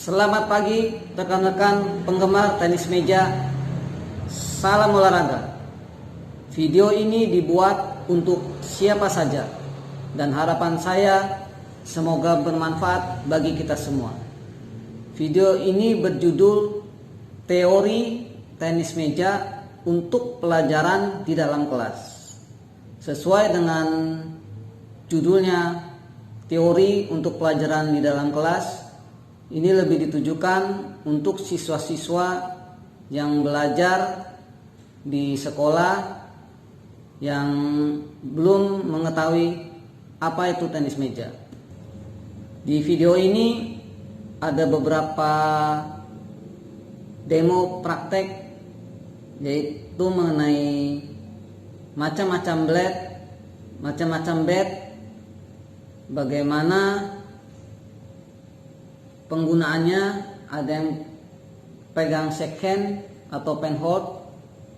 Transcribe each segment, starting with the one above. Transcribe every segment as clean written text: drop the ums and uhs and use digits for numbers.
Selamat pagi rekan-rekan penggemar tenis meja. Salam olahraga. Video ini dibuat untuk siapa saja dan harapan saya semoga bermanfaat bagi kita semua. Video ini berjudul Teori Tenis Meja untuk Pelajaran di dalam Kelas. Sesuai dengan judulnya, teori untuk pelajaran di dalam kelas, ini lebih ditujukan untuk siswa-siswa yang belajar di sekolah yang belum mengetahui apa itu tenis meja. Di video ini ada beberapa demo praktek, yaitu mengenai macam-macam blade, macam-macam bat, bagaimana penggunaannya. Ada yang pegang shakehand atau penhold,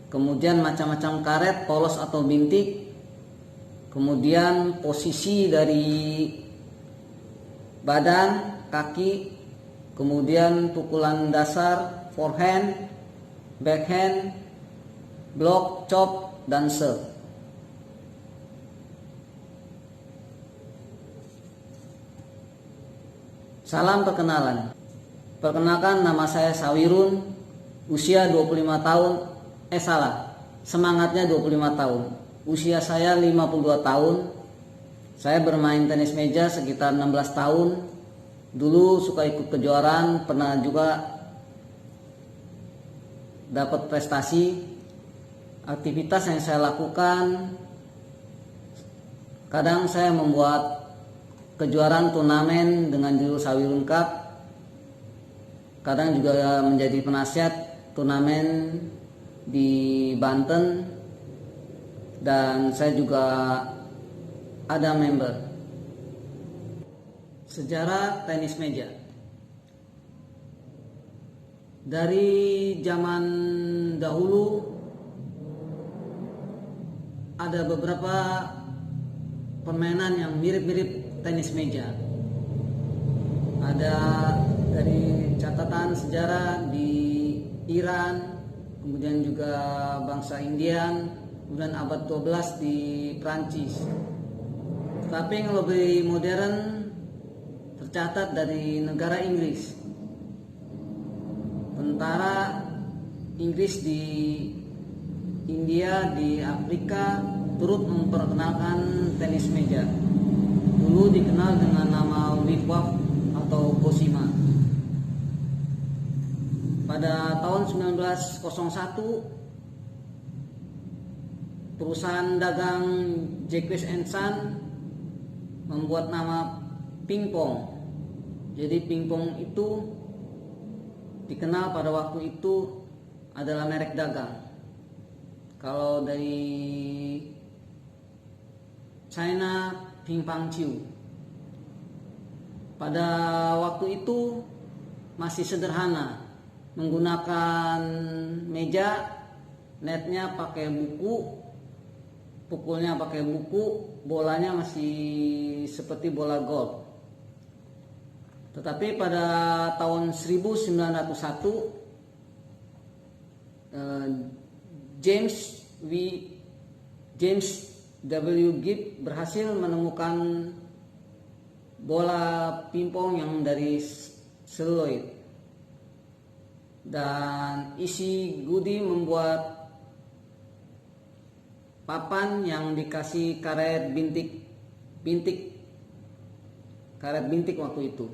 kemudian macam-macam karet, polos atau bintik, kemudian posisi dari badan, kaki, kemudian pukulan dasar, forehand, backhand, block, chop, dan serve. Salam perkenalan. Perkenalkan, nama saya Sawirun, usia 25 tahun. Semangatnya 25 tahun. Usia saya 52 tahun. Saya bermain tenis meja sekitar 16 tahun. Dulu suka ikut kejuaraan, pernah juga dapat prestasi. Aktivitas yang saya lakukan, kadang saya membuat kejuaraan turnamen dengan judul Sawirun Cup. Kadang juga menjadi penasihat turnamen di Banten. Dan saya juga ada member. Sejarah tenis meja. Dari zaman dahulu ada beberapa permainan yang mirip-mirip tenis meja. Ada dari catatan sejarah di Iran, kemudian juga bangsa Indian, kemudian abad 12 di Prancis. Tapi yang lebih modern tercatat dari negara Inggris. Tentara Inggris di India, di Afrika turut memperkenalkan tenis meja. Dulu dikenal dengan nama Wigwam atau Cosima. Pada tahun 1901, perusahaan dagang Jacques & Son membuat nama pingpong. Jadi pingpong itu dikenal pada waktu itu adalah merek dagang. Kalau dari China, Pingpang Chiu. Pada waktu itu masih sederhana, menggunakan meja, netnya pakai buku, pukulnya pakai buku, bolanya masih seperti bola golf. Tetapi pada tahun 1901 James W. Gibb berhasil menemukan bola pingpong yang dari seluloid, dan isi Goody membuat papan yang dikasih karet bintik waktu itu.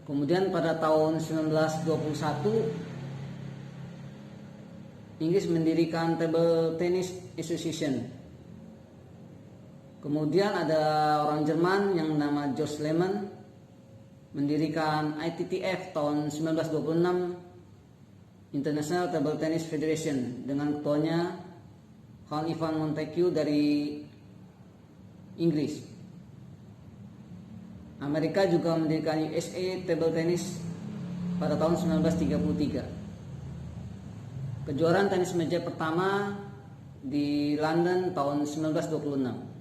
Kemudian pada tahun 1921 Inggris mendirikan Table Tennis Association. Kemudian ada orang Jerman yang nama Jost Lehmann mendirikan ITTF tahun 1926, International Table Tennis Federation, dengan ketuanya Juan Ivan Montague dari Inggris. Amerika juga mendirikan USA Table Tennis pada tahun 1933. Kejuaraan tenis meja pertama di London tahun 1926.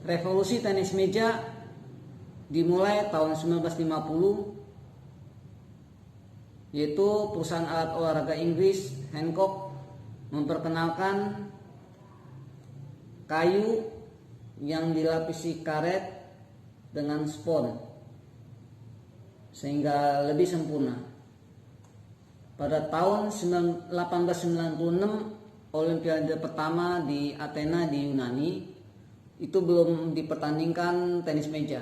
Revolusi tenis meja dimulai tahun 1950, yaitu perusahaan alat olahraga Inggris Hancock memperkenalkan kayu yang dilapisi karet dengan spons sehingga lebih sempurna. Pada tahun 1896, Olimpiade pertama di Athena di Yunani, itu belum dipertandingkan tenis meja.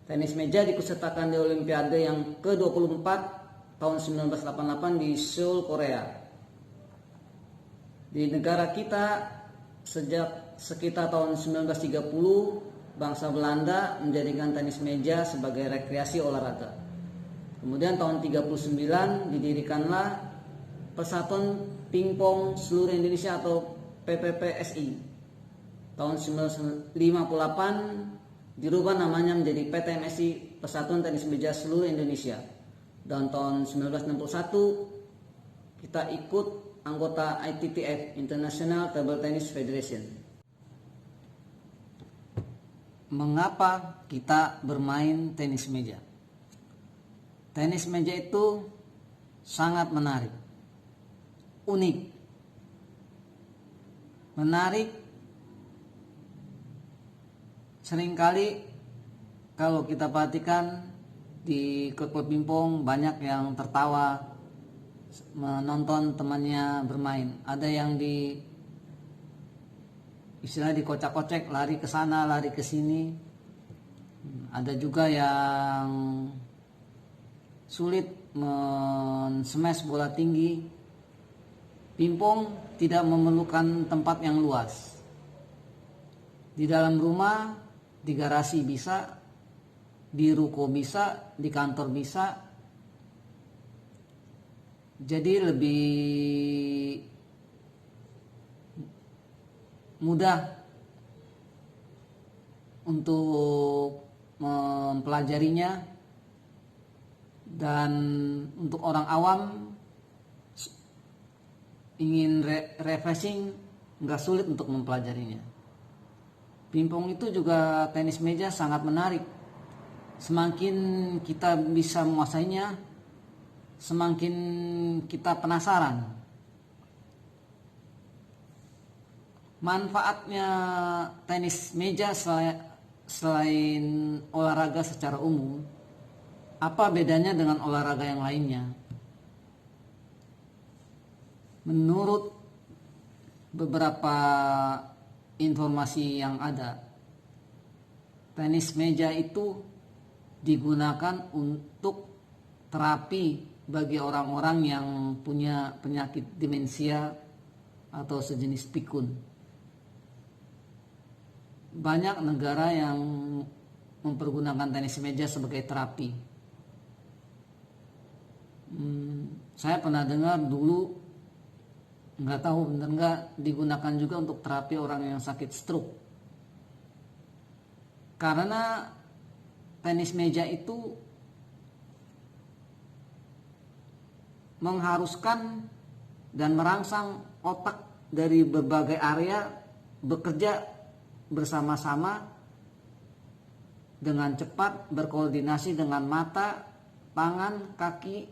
Tenis meja dipesertakan di Olimpiade yang ke-24 tahun 1988 di Seoul, Korea. Di negara kita sejak sekitar tahun 1930, bangsa Belanda menjadikan tenis meja sebagai rekreasi olahraga. Kemudian tahun 1939 didirikanlah Persatuan Pingpong Seluruh Indonesia atau PPPSI. Tahun 1958 dirubah namanya menjadi PTMSI, Persatuan Tenis Meja Seluruh Indonesia. Dan tahun 1961 kita ikut anggota ITTF, International Table Tennis Federation. Mengapa kita bermain tenis meja? Tenis meja itu sangat menarik, unik, menarik. Seringkali kalau kita perhatikan di klub pingpong banyak yang tertawa menonton temannya bermain. Ada yang istilahnya dikocak-kocek, lari ke sana, lari ke sini. Ada juga yang sulit men-smash bola tinggi. Pingpong tidak memerlukan tempat yang luas. Di dalam rumah, di garasi bisa, di ruko bisa, di kantor bisa. Jadi lebih mudah untuk mempelajarinya, dan untuk orang awam ingin refreshing nggak sulit untuk mempelajarinya. Pingpong itu juga tenis meja sangat menarik. Semakin kita bisa menguasainya, semakin kita penasaran. Manfaatnya tenis meja selain olahraga secara umum, apa bedanya dengan olahraga yang lainnya? Menurut beberapa informasi yang ada, tenis meja itu digunakan untuk terapi bagi orang-orang yang punya penyakit demensia atau sejenis pikun. Banyak negara yang mempergunakan tenis meja sebagai terapi. Saya pernah dengar dulu, nggak tahu benar nggak, digunakan juga untuk terapi orang yang sakit stroke. Karena tenis meja itu mengharuskan dan merangsang otak dari berbagai area bekerja bersama-sama dengan cepat, berkoordinasi dengan mata, tangan, kaki,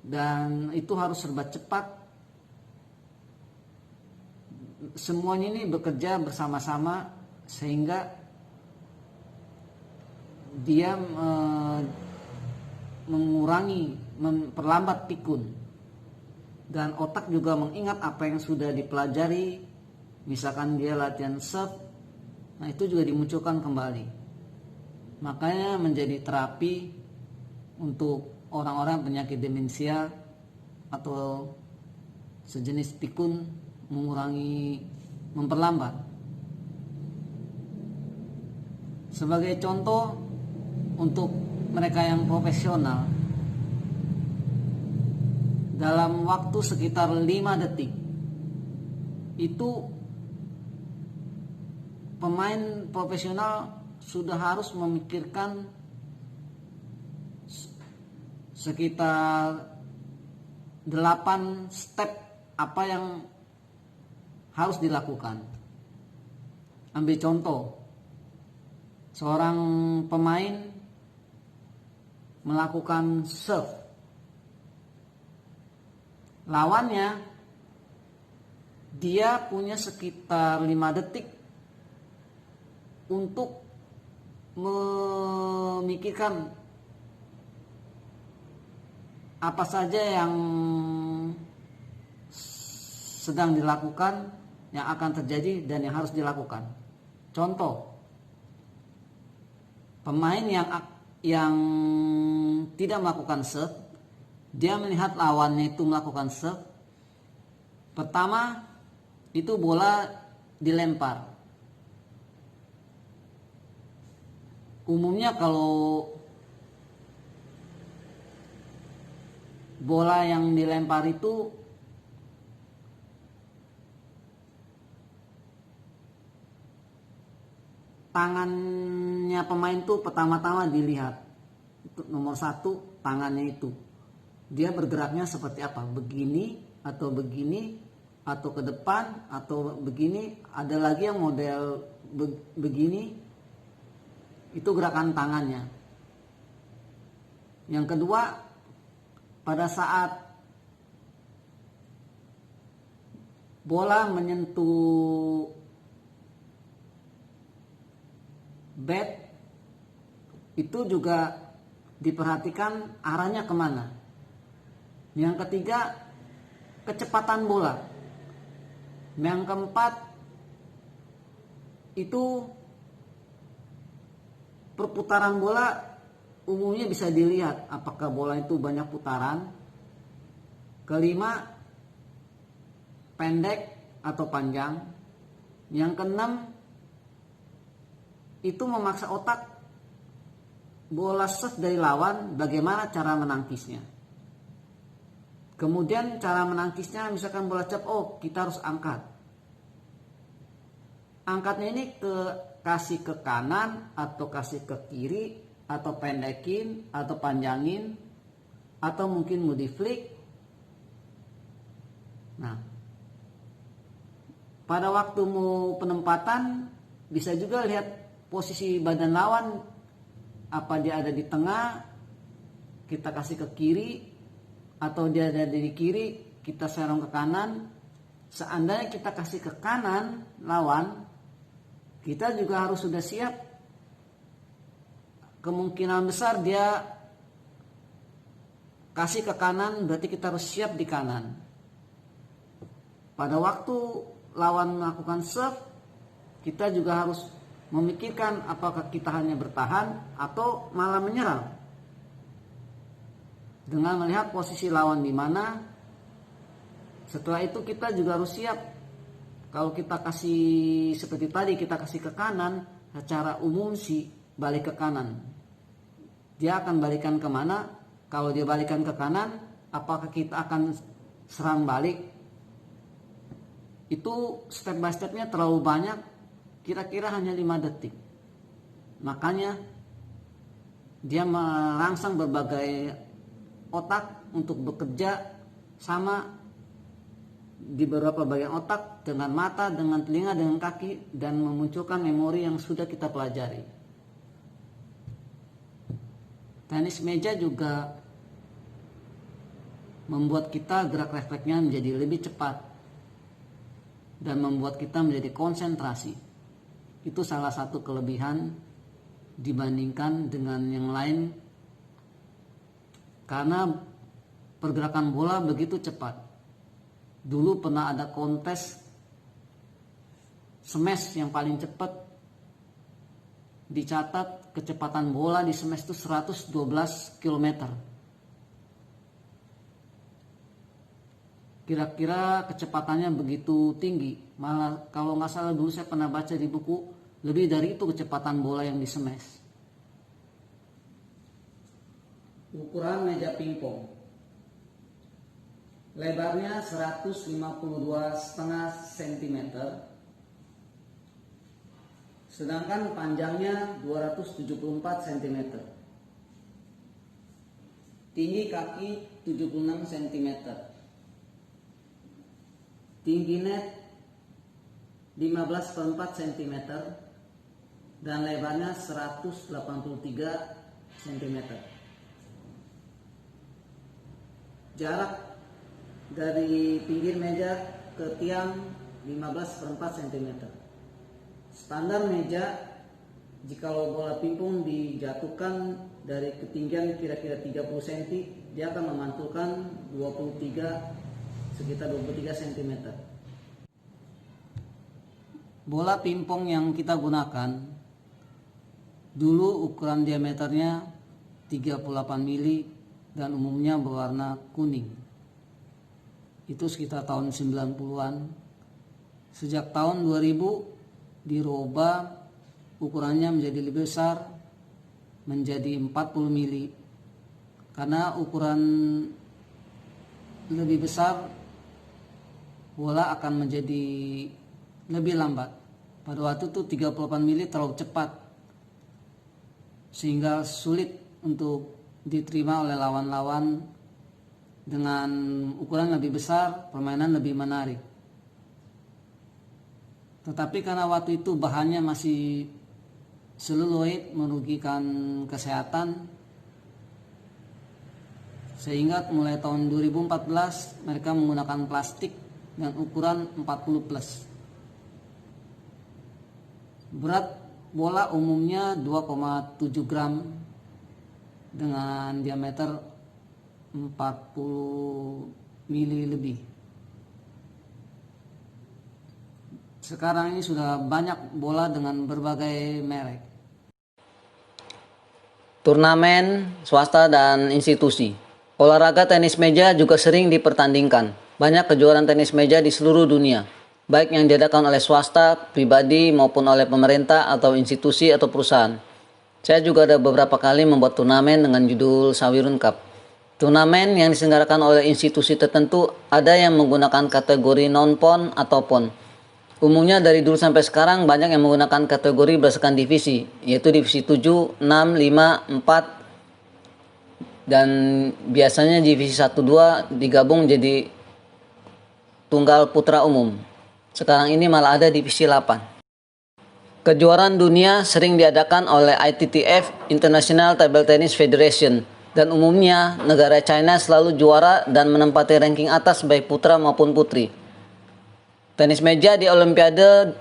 dan itu harus serba cepat. Semuanya ini bekerja bersama-sama sehingga dia mengurangi, memperlambat pikun, dan otak juga mengingat apa yang sudah dipelajari. Misalkan dia latihan serve, nah itu juga dimunculkan kembali. Makanya menjadi terapi untuk orang-orang penyakit demensia atau sejenis pikun, mengurangi, memperlambat. Sebagai contoh, untuk mereka yang profesional, dalam waktu sekitar 5 detik itu pemain profesional sudah harus memikirkan sekitar 8 step apa yang harus dilakukan. Ambil contoh, seorang pemain melakukan serve, lawannya dia punya sekitar 5 detik untuk memikirkan apa saja yang sedang dilakukan, yang akan terjadi dan yang harus dilakukan. Contoh, pemain yang tidak melakukan serve, dia melihat lawannya itu melakukan serve. Pertama, itu bola dilempar. Umumnya kalau bola yang dilempar itu tangannya pemain tuh pertama-tama dilihat. Nomor 1, tangannya itu. Dia bergeraknya seperti apa? Begini atau begini atau ke depan atau begini. Ada lagi yang model begini. Itu gerakan tangannya. Yang kedua, pada saat bola menyentuh bat, itu juga diperhatikan arahnya kemana. Yang ketiga, kecepatan bola. Yang keempat, itu perputaran bola umumnya bisa dilihat apakah bola itu banyak putaran. Kelima, pendek atau panjang. Yang keenam, itu memaksa otak bola serve dari lawan, bagaimana cara menangkisnya. Kemudian cara menangkisnya, misalkan bola cap, kita harus angkat. Angkatnya ini kasih ke kanan atau kasih ke kiri atau pendekin atau panjangin atau mungkin mau di flick. Nah, pada waktu mau penempatan bisa juga lihat posisi badan lawan, apa dia ada di tengah, kita kasih ke kiri, atau dia ada di kiri, kita serong ke kanan. Seandainya kita kasih ke kanan lawan, kita juga harus sudah siap. Kemungkinan besar dia kasih ke kanan, berarti kita harus siap di kanan. Pada waktu lawan melakukan serve, kita juga harus memikirkan apakah kita hanya bertahan atau malah menyerang. Dengan melihat posisi lawan di mana, setelah itu kita juga harus siap. Kalau kita kasih seperti tadi, kita kasih ke kanan, secara umum sih balik ke kanan. Dia akan balikan kemana? Kalau dia balikan ke kanan, apakah kita akan serang balik? Itu step by stepnya terlalu banyak, kira-kira hanya 5 detik. Makanya dia merangsang berbagai otak untuk bekerja sama di beberapa bagian otak, dengan mata, dengan telinga, dengan kaki, dan memunculkan memori yang sudah kita pelajari. Tenis meja juga membuat kita gerak refleksnya menjadi lebih cepat dan membuat kita menjadi konsentrasi. Itu salah satu kelebihan dibandingkan dengan yang lain, karena pergerakan bola begitu cepat. Dulu pernah ada kontes smash yang paling cepat, dicatat kecepatan bola di smash itu 112 km. Kira-kira kecepatannya begitu tinggi. Malah kalau nggak salah dulu saya pernah baca di buku, lebih dari itu kecepatan bola yang di smash. Ukuran meja pingpong, lebarnya 152,5 cm, sedangkan panjangnya 274 cm. Tinggi kaki 76 cm. Tinggi net 15,4 cm. dan lebarnya 183 cm. Jarak dari pinggir meja ke tiang 15/4 cm. Standar meja jikalau bola pingpong dijatuhkan dari ketinggian kira-kira 30 cm, dia akan memantulkan sekitar 23 cm. Bola pingpong yang kita gunakan dulu ukuran diameternya 38 mili dan umumnya berwarna kuning. Itu sekitar tahun 90-an. Sejak tahun 2000 dirubah ukurannya menjadi lebih besar, menjadi 40 mili. Karena ukuran lebih besar, bola akan menjadi lebih lambat. Pada waktu itu 38 mili terlalu cepat, sehingga sulit untuk diterima oleh lawan-lawan. Dengan ukuran lebih besar, permainan lebih menarik. Tetapi karena waktu itu bahannya masih seluloid, merugikan kesehatan, sehingga mulai tahun 2014 mereka menggunakan plastik dan ukuran 40 plus. Berat bola umumnya 2,7 gram dengan diameter 40 mili lebih. Sekarang ini sudah banyak bola dengan berbagai merek. Turnamen, swasta, dan institusi. Olahraga tenis meja juga sering dipertandingkan. Banyak kejuaraan tenis meja di seluruh dunia, baik yang diadakan oleh swasta, pribadi, maupun oleh pemerintah atau institusi atau perusahaan. Saya juga ada beberapa kali membuat turnamen dengan judul Sawirun Cup. Turnamen yang diselenggarakan oleh institusi tertentu ada yang menggunakan kategori non-PON atau PON. Umumnya dari dulu sampai sekarang banyak yang menggunakan kategori berdasarkan divisi, yaitu divisi 7, 6, 5, 4, dan biasanya divisi 1-2 digabung jadi tunggal putra umum. Sekarang ini malah ada divisi 8. Kejuaraan dunia sering diadakan oleh ITTF, International Table Tennis Federation, dan umumnya negara China selalu juara dan menempati ranking atas baik putra maupun putri. Tenis meja di Olimpiade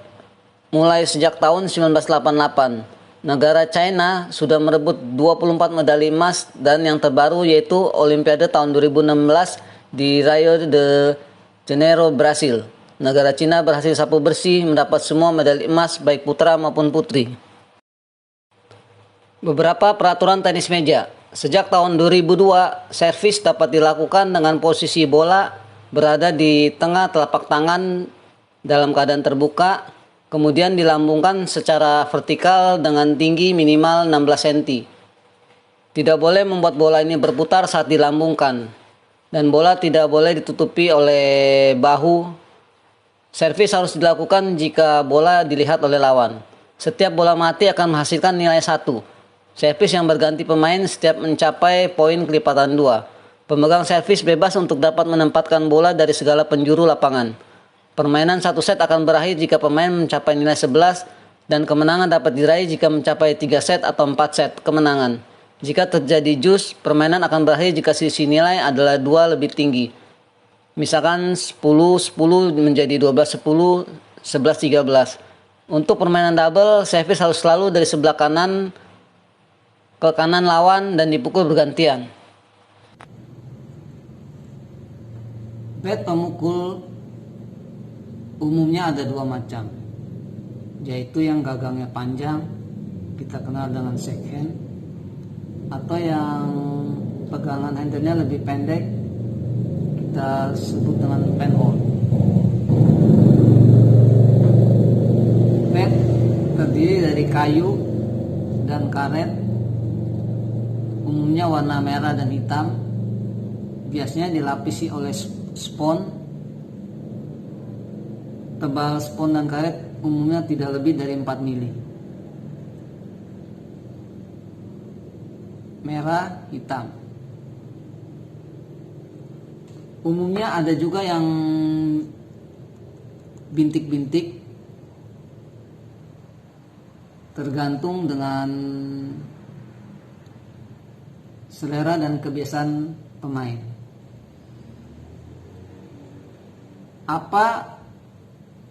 mulai sejak tahun 1988. Negara China sudah merebut 24 medali emas dan yang terbaru yaitu Olimpiade tahun 2016 di Rio de Janeiro, Brasil. Negara Cina berhasil sapu bersih mendapat semua medali emas baik putra maupun putri. Beberapa peraturan tenis meja. Sejak tahun 2002, servis dapat dilakukan dengan posisi bola berada di tengah telapak tangan dalam keadaan terbuka, kemudian dilambungkan secara vertikal dengan tinggi minimal 16 cm. Tidak boleh membuat bola ini berputar saat dilambungkan, dan bola tidak boleh ditutupi oleh bahu. Servis harus dilakukan jika bola dilihat oleh lawan. Setiap bola mati akan menghasilkan nilai 1. Servis yang berganti pemain setiap mencapai poin kelipatan 2. Pemegang servis bebas untuk dapat menempatkan bola dari segala penjuru lapangan. Permainan satu set akan berakhir jika pemain mencapai nilai 11 dan kemenangan dapat diraih jika mencapai 3 set atau 4 set kemenangan. Jika terjadi jus, permainan akan berakhir jika selisih nilai adalah 2 lebih tinggi. Misalkan 10-10 menjadi 12-10, 11-13. Untuk permainan double, servis harus selalu dari sebelah kanan ke kanan lawan dan dipukul bergantian. Bat pemukul umumnya ada 2 macam, yaitu yang gagangnya panjang, kita kenal dengan shakehand, atau yang pegangan handle-nya lebih pendek, kita sebut dengan penhold. Bat terdiri dari kayu dan karet, umumnya warna merah dan hitam, biasanya dilapisi oleh spons. Tebal spons dan karet umumnya tidak lebih dari 4 mili. Merah, hitam. Umumnya ada juga yang bintik-bintik tergantung dengan selera dan kebiasaan pemain. Apa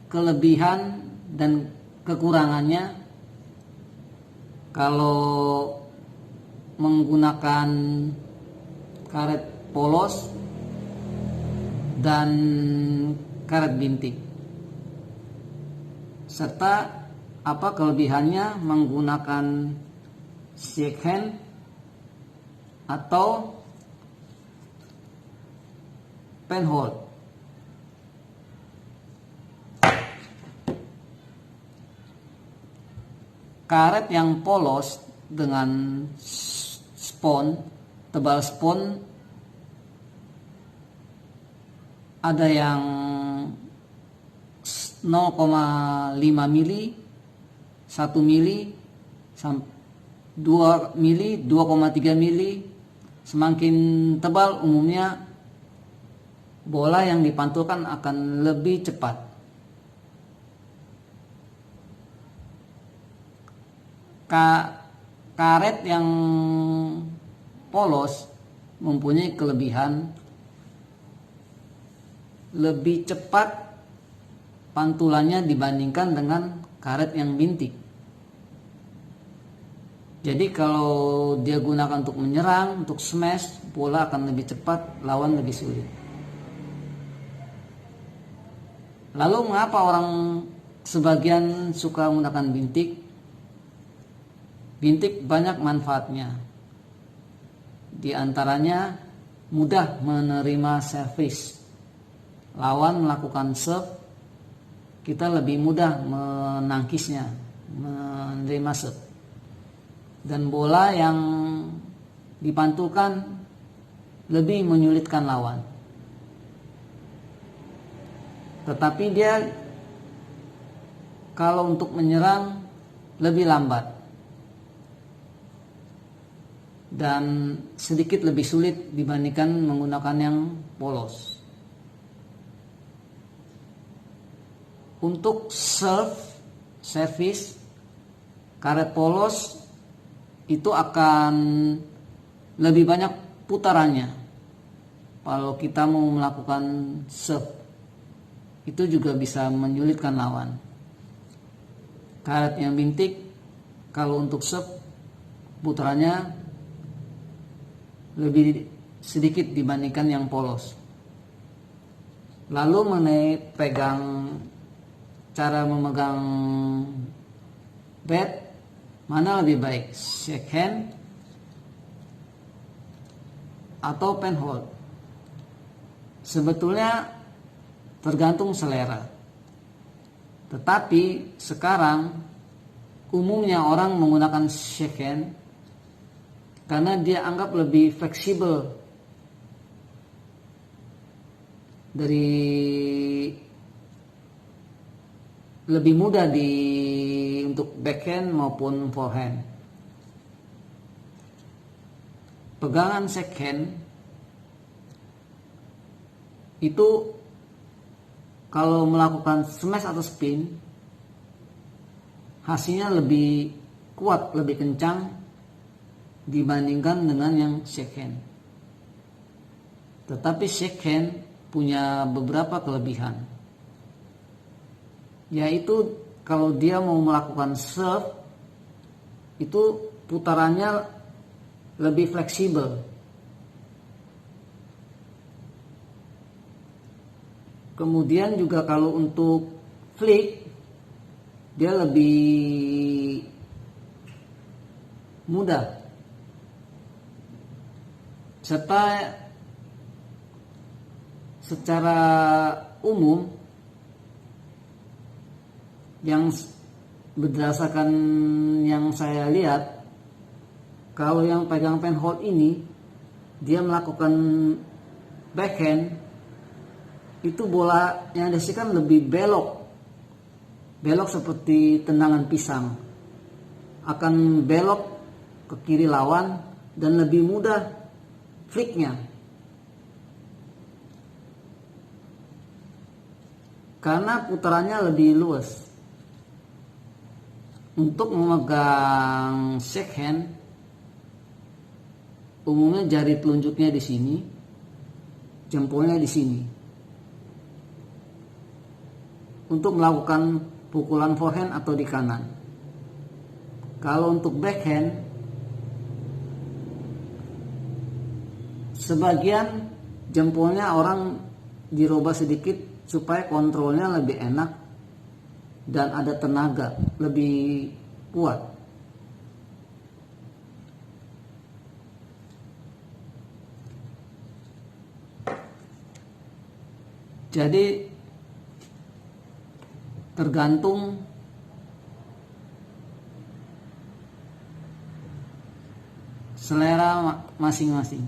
kelebihan dan kekurangannya kalau menggunakan karet polos dan karet bintik, serta apa kelebihannya menggunakan shakehand atau penhold. Karet yang polos dengan spon, tebal spon, ada yang 0,5 mili, 1 mili, 2 mili, 2,3 mili. Semakin tebal umumnya bola yang dipantulkan akan lebih cepat. Karet yang polos mempunyai kelebihan lebih cepat pantulannya dibandingkan dengan karet yang bintik. Jadi kalau dia gunakan untuk menyerang, untuk smash, bola akan lebih cepat, lawan lebih sulit. Lalu mengapa orang sebagian suka menggunakan bintik? Bintik banyak manfaatnya. Di antaranya mudah menerima servis. Lawan melakukan serve, kita lebih mudah menangkisnya, menerima serve. Dan bola yang dipantulkan lebih menyulitkan lawan. Tetapi dia kalau untuk menyerang lebih lambat dan sedikit lebih sulit dibandingkan menggunakan yang polos. Untuk service, karet polos itu akan lebih banyak putarannya. Kalau kita mau melakukan serve, itu juga bisa menyulitkan lawan. Karet yang bintik, kalau untuk serve, putarannya lebih sedikit dibandingkan yang polos. Lalu mengenai cara memegang bat, mana lebih baik, shakehand atau penhold? Sebetulnya tergantung selera. Tetapi sekarang umumnya orang menggunakan shakehand karena dia anggap lebih fleksibel lebih mudah untuk backhand maupun forehand. Pegangan shakehand itu kalau melakukan smash atau spin hasilnya lebih kuat, lebih kencang dibandingkan dengan yang shakehand. Tetapi shakehand punya beberapa kelebihan, yaitu kalau dia mau melakukan serve itu putarannya lebih fleksibel. Kemudian juga kalau untuk flick dia lebih mudah. Serta secara umum yang berdasarkan yang saya lihat, kalau yang pegang penhold ini dia melakukan backhand, itu bola yang dihasilkan lebih belok seperti tendangan pisang, akan belok ke kiri lawan dan lebih mudah flicknya. Karena putarannya lebih luas. Untuk memegang shake hand, umumnya jari telunjuknya di sini, jempolnya di sini. Untuk melakukan pukulan forehand atau di kanan. Kalau untuk backhand, sebagian jempolnya orang dirubah sedikit supaya kontrolnya lebih enak dan ada tenaga lebih kuat. Jadi tergantung selera masing-masing.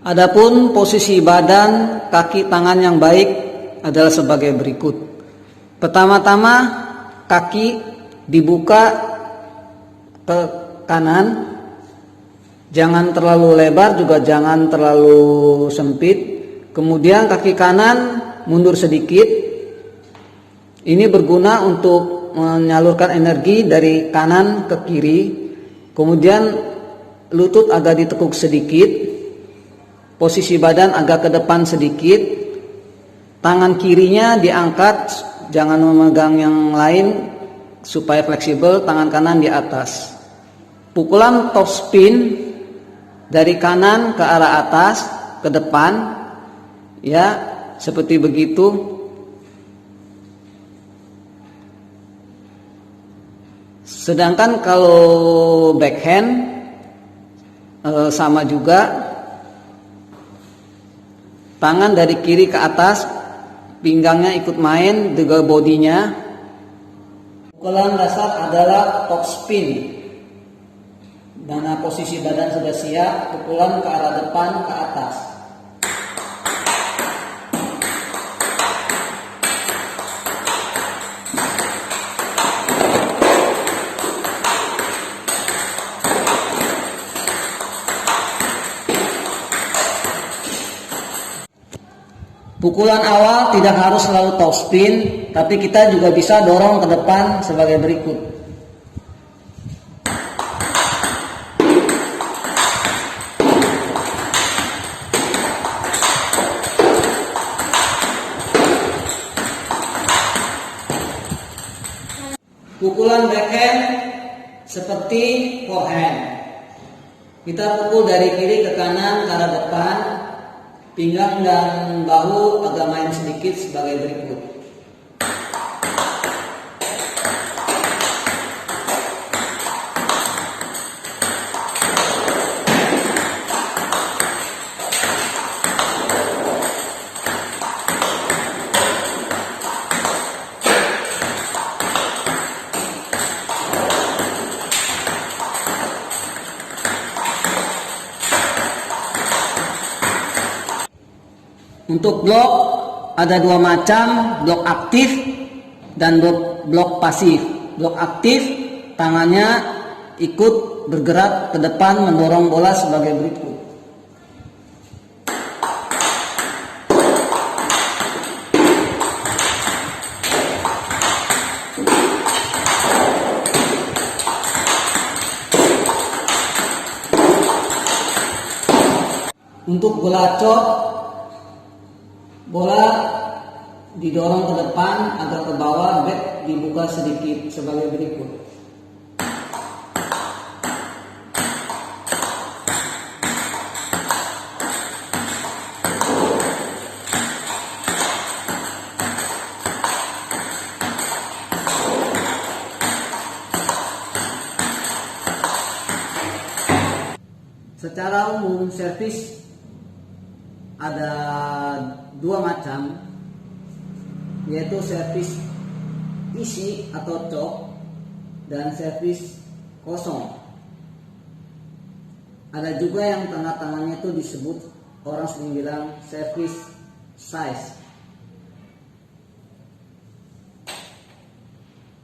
Adapun posisi badan, kaki, tangan yang baik adalah sebagai berikut. Pertama-tama kaki dibuka ke kanan, jangan terlalu lebar juga jangan terlalu sempit. Kemudian kaki kanan mundur sedikit. Ini berguna untuk menyalurkan energi dari kanan ke kiri. Kemudian lutut agak ditekuk sedikit. Posisi badan agak ke depan sedikit. Tangan kirinya diangkat, jangan memegang yang lain supaya fleksibel, tangan kanan di atas. Pukulan top spin dari kanan ke arah atas, ke depan, ya seperti begitu. Sedangkan kalau backhand sama juga, tangan dari kiri ke atas, pinggangnya ikut main juga bodinya. Pukulan dasar adalah top spin. Mana posisi badan sudah siap, pukulan ke arah depan ke atas. Pukulan awal tidak harus selalu top spin, tapi kita juga bisa dorong ke depan sebagai berikut. Pukulan backhand seperti forehand. Kita pukul dari kiri ke kanan ke arah depan. Pinggang dan bahu agak main sedikit sebagai berikut. Untuk blok ada dua macam, blok aktif dan blok pasif. Blok aktif, tangannya ikut bergerak ke depan mendorong bola sebagai berikut. Untuk bola chop, bola didorong ke depan agar ke bawah, bat dibuka sedikit sebagai berikut. Secara umum servis ada dua macam, yaitu servis isi atau chop dan servis kosong. Ada juga yang tengah-tengahnya itu disebut, orang sering bilang servis size.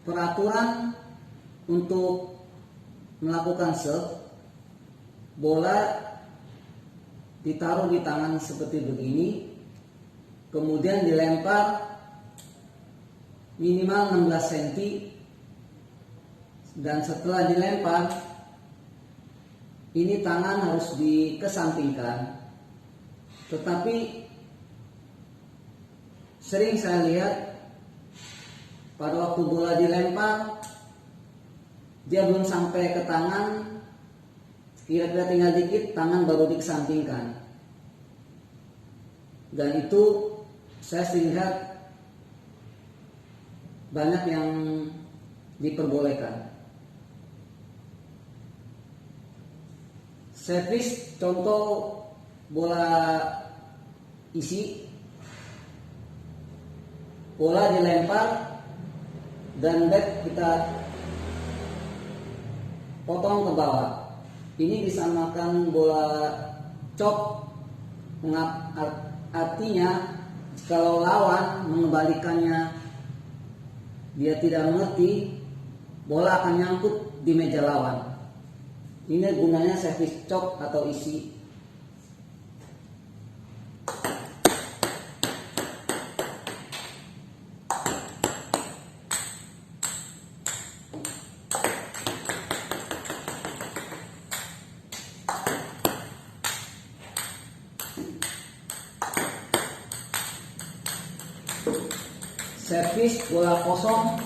Peraturan untuk melakukan serve, bola ditaruh di tangan seperti begini, kemudian dilempar minimal 16 cm dan setelah dilempar ini tangan harus dikesampingkan, tetapi sering saya lihat pada waktu bola dilempar dia belum sampai ke tangan, kira-kira tinggal dikit tangan baru dikesampingkan, dan itu saya sering lihat banyak yang diperbolehkan. Servis contoh bola isi, bola dilempar dan bat kita potong ke bawah. Ini disamakan bola chop, artinya kalau lawan mengembalikannya dia tidak mengerti, bola akan nyangkut di meja lawan. Ini gunanya servis chop atau isi. Servis bola kosong,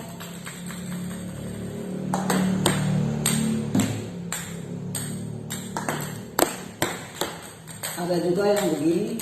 ada juga yang begini.